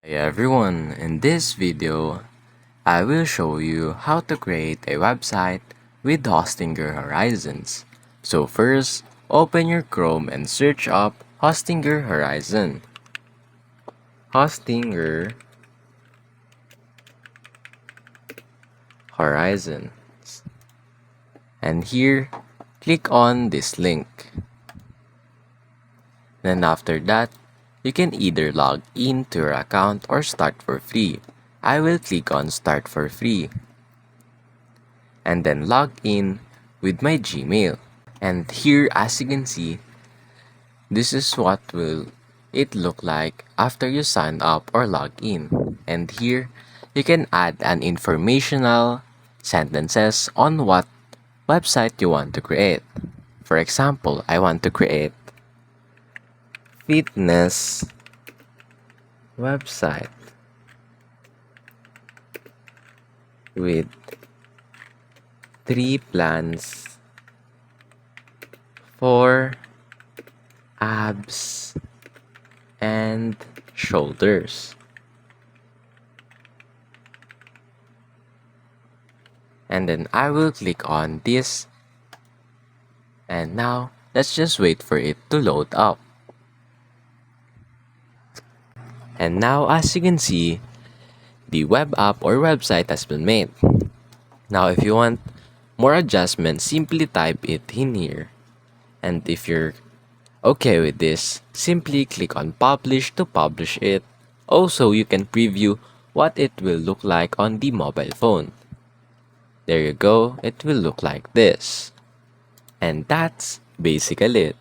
Hey everyone, in this video, I will show you how to create a website with Hostinger Horizons. So first, open your Chrome and search up Hostinger Horizon. Hostinger Horizon. And here, click on this link. Then after that, you can either log in to your account or start for free. I will click on start for free. And then log in with my Gmail. And here, as you can see, this is what will it look like after you sign up or log in. And here, you can add an informational sentences on what website you want to create. For example, I want to create fitness website with 3 plans for abs and shoulders. And then I will click on this. And now, let's just wait for it to load up. And now, as you can see, the web app or website has been made. Now, if you want more adjustments, simply type it in here. And if you're okay with this, simply click on publish to publish it. Also, you can preview what it will look like on the mobile phone. There you go, it will look like this. And that's basically it.